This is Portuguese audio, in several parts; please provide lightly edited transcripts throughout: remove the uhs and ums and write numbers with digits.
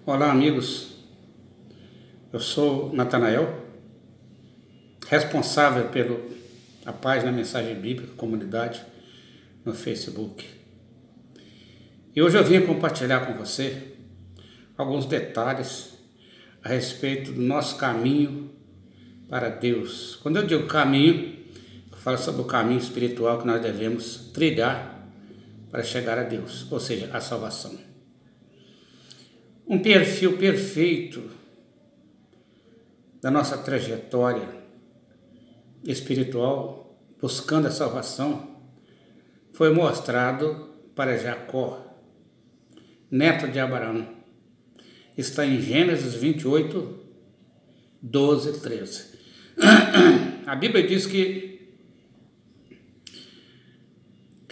Olá, amigos. Eu sou Natanael, responsável pela página Mensagem Bíblica Comunidade no Facebook. E hoje eu vim compartilhar com você alguns detalhes a respeito do nosso caminho para Deus. Quando eu digo caminho, eu falo sobre o caminho espiritual que nós devemos trilhar para chegar a Deus, ou seja, a salvação. Um perfil perfeito da nossa trajetória espiritual, buscando a salvação, foi mostrado para Jacó, neto de Abraão. Está em Gênesis 28, 12 e 13. A Bíblia diz que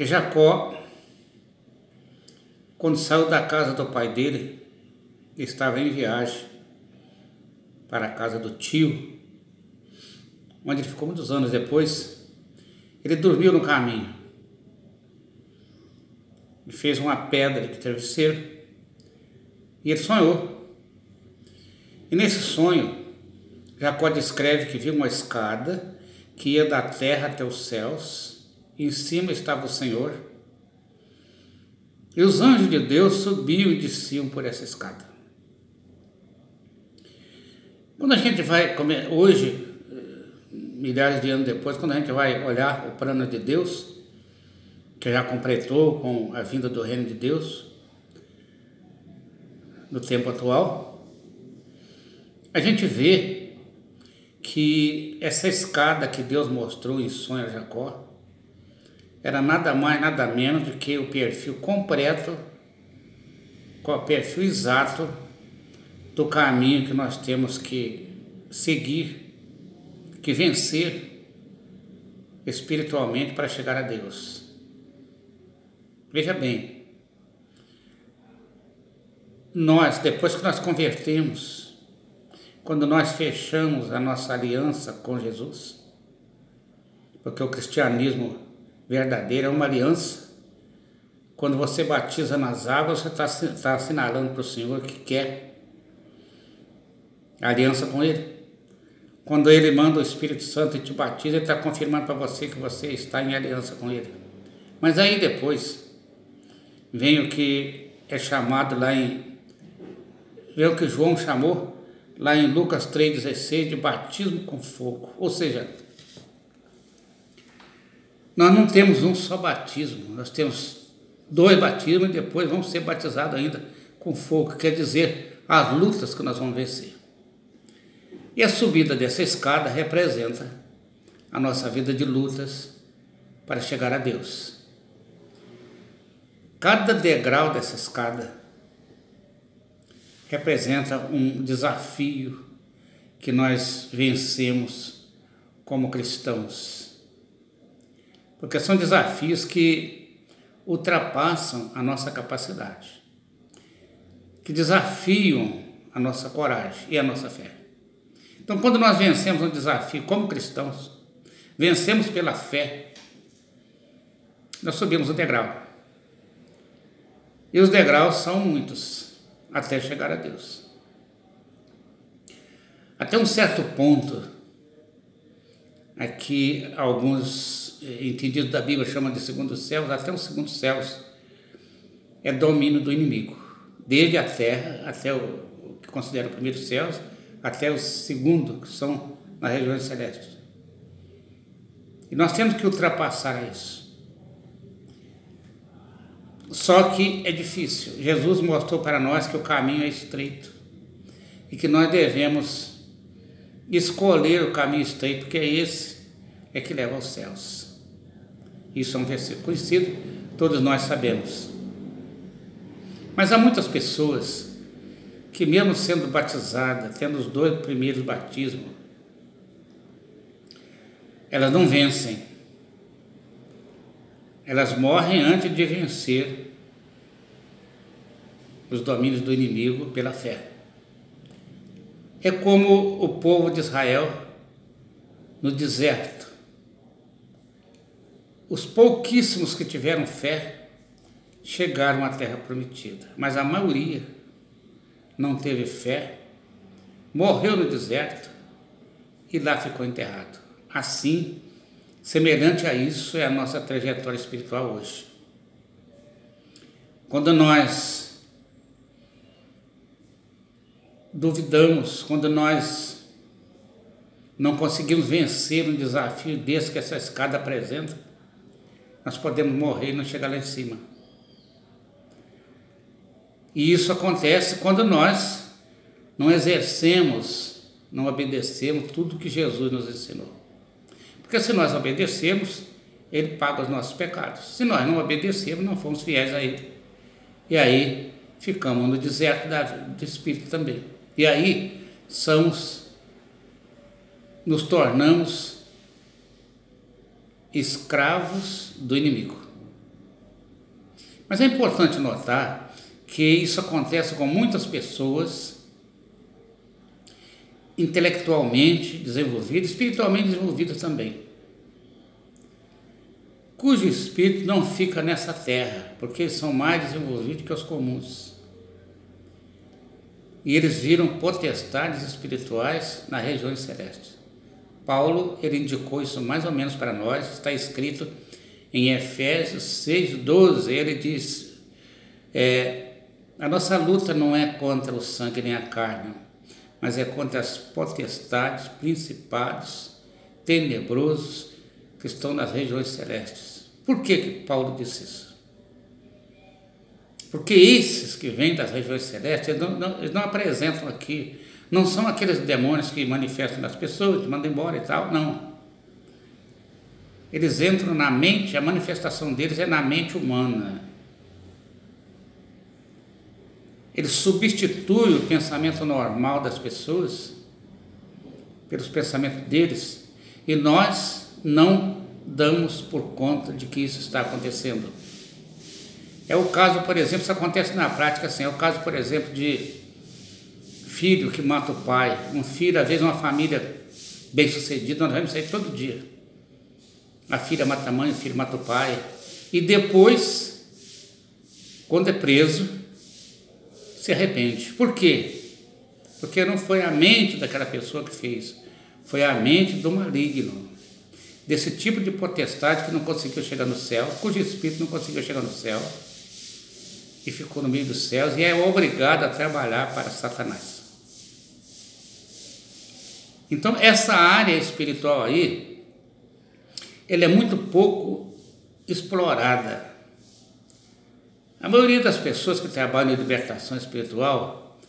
Jacó, quando saiu da casa do pai dele, estava em viagem para a casa do tio, onde ele ficou muitos anos depois. Ele dormiu no caminho e fez uma pedra de travesseiro e ele sonhou. E nesse sonho, Jacó descreve que viu uma escada que ia da terra até os céus, e em cima estava o Senhor, e os anjos de Deus subiam e desciam por essa escada. Quando a gente vai, hoje, milhares de anos depois, quando a gente vai olhar o plano de Deus, que já completou com a vinda do reino de Deus, no tempo atual, a gente vê que essa escada que Deus mostrou em sonho a Jacó era nada mais, nada menos do que o perfil completo, com o perfil exato do caminho que nós temos que seguir, que vencer espiritualmente para chegar a Deus. Veja bem, nós, depois que nós convertemos, quando nós fechamos a nossa aliança com Jesus, porque o cristianismo verdadeiro é uma aliança. Quando você batiza nas águas, você está assinalando para o Senhor que quer a aliança com Ele. Quando Ele manda o Espírito Santo e te batiza, Ele está confirmando para você que você está em aliança com Ele. Mas aí depois vem o que é chamado vem o que João chamou lá em Lucas 3,16 de batismo com fogo. Ou seja, nós não temos um só batismo, nós temos 2 batismos e depois vamos ser batizados ainda com fogo, quer dizer, as lutas que nós vamos vencer. E a subida dessa escada representa a nossa vida de lutas para chegar a Deus. Cada degrau dessa escada representa um desafio que nós vencemos como cristãos. Porque são desafios que ultrapassam a nossa capacidade, que desafiam a nossa coragem e a nossa fé. Então, quando nós vencemos um desafio como cristãos, vencemos pela fé, nós subimos o degrau. E os degraus são muitos até chegar a Deus. Até um certo ponto, aqui alguns entendidos da Bíblia chamam de segundo céus, até os segundos céus é domínio do inimigo, desde a terra até o que considera o primeiro céus, até os segundos, que são nas regiões celestes. E nós temos que ultrapassar isso. Só que é difícil. Jesus mostrou para nós que o caminho é estreito e que nós devemos escolher o caminho estreito, porque esse é que leva aos céus. Isso é um versículo conhecido, todos nós sabemos. Mas há muitas pessoas que, mesmo sendo batizadas, tendo os 2 primeiros batismos, elas não vencem. Elas morrem antes de vencer os domínios do inimigo pela fé. É como o povo de Israel no deserto. Os pouquíssimos que tiveram fé chegaram à terra prometida, mas a maioria não teve fé, morreu no deserto e lá ficou enterrado. Assim, semelhante a isso é a nossa trajetória espiritual hoje. Quando nós duvidamos, quando nós não conseguimos vencer um desafio desse que essa escada apresenta, nós podemos morrer e não chegar lá em cima. E isso acontece quando nós não exercemos, não obedecemos tudo que Jesus nos ensinou. Porque se nós obedecemos, Ele paga os nossos pecados. Se nós não obedecemos, não fomos fiéis a Ele. E aí ficamos no deserto do Espírito também. E aí nos tornamos escravos do inimigo. Mas é importante notar que isso acontece com muitas pessoas intelectualmente desenvolvidas, espiritualmente desenvolvidas também, cujo espírito não fica nessa terra, porque eles são mais desenvolvidos que os comuns. E eles viram potestades espirituais nas regiões celestes. Paulo, ele indicou isso mais ou menos para nós, está escrito em Efésios 6:12, ele diz, a nossa luta não é contra o sangue nem a carne, mas é contra as potestades, principados, tenebrosos que estão nas regiões celestes. Por que Paulo disse isso? Porque esses que vêm das regiões celestes, eles não apresentam aqui, não são aqueles demônios que manifestam nas pessoas, mandam embora e tal, não. Eles entram na mente, a manifestação deles é na mente humana. Eles substituem o pensamento normal das pessoas pelos pensamentos deles, e nós não damos por conta de que isso está acontecendo. É o caso, por exemplo, isso acontece na prática assim, é o caso, por exemplo, de filho que mata o pai, um filho, às vezes uma família bem sucedida, nós vemos isso aí todo dia. A filha mata a mãe, o filho mata o pai, e depois, quando é preso, se arrepende. Por quê? Porque não foi a mente daquela pessoa que fez, foi a mente do maligno, desse tipo de potestade que não conseguiu chegar no céu, cujo espírito não conseguiu chegar no céu, e ficou no meio dos céus, e é obrigado a trabalhar para Satanás. Então, essa área espiritual aí, ela é muito pouco explorada. A maioria das pessoas que trabalham em libertação espiritual,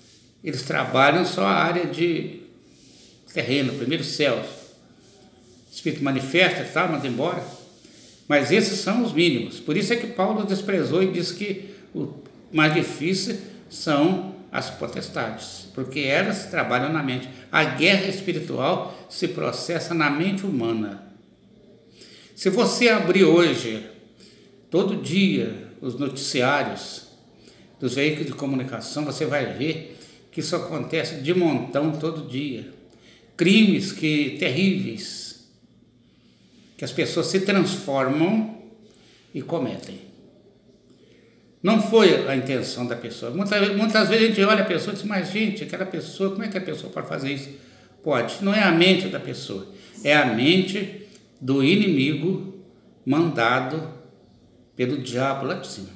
eles trabalham só a área de terreno, primeiro céus. O Espírito manifesta e tal, manda embora. Mas esses são os mínimos. Por isso é que Paulo desprezou e disse que o mais difícil são as potestades, porque elas trabalham na mente. A guerra espiritual se processa na mente humana. Se você abrir hoje, todo dia, os noticiários dos veículos de comunicação, você vai ver que isso acontece de montão todo dia. Crimes terríveis, que as pessoas se transformam e cometem. Não foi a intenção da pessoa. Muitas vezes a gente olha a pessoa e diz, mas gente, aquela pessoa, como é que a pessoa pode fazer isso? Pode. Não é a mente da pessoa, é a mente do inimigo mandado pelo diabo lá de cima.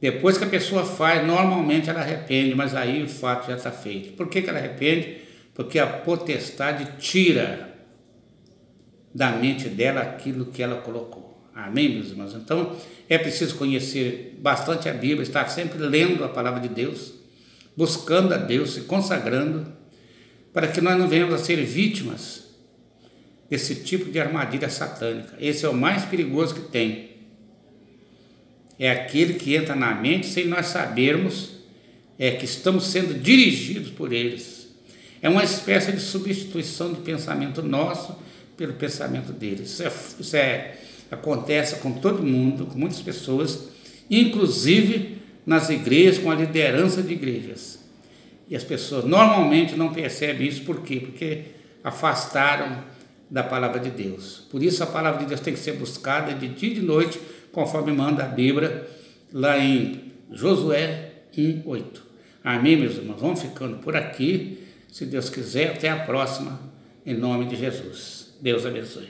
Depois que a pessoa faz, normalmente ela arrepende, mas aí o fato já está feito. Por que ela arrepende? Porque a potestade tira da mente dela aquilo que ela colocou. Amém, meus irmãos? Então, é preciso conhecer bastante a Bíblia, estar sempre lendo a palavra de Deus, buscando a Deus, se consagrando, para que nós não venhamos a ser vítimas desse tipo de armadilha satânica. Esse é o mais perigoso que tem. É aquele que entra na mente sem nós sabermos que estamos sendo dirigidos por eles. É uma espécie de substituição do pensamento nosso pelo pensamento deles. Isso acontece com todo mundo, com muitas pessoas, inclusive nas igrejas, com a liderança de igrejas. E as pessoas normalmente não percebem isso. Por quê? Porque afastaram da palavra de Deus. Por isso a palavra de Deus tem que ser buscada de dia e de noite, conforme manda a Bíblia, lá em Josué 1:8. Amém, meus irmãos? Vamos ficando por aqui. Se Deus quiser, até a próxima, em nome de Jesus. Deus abençoe.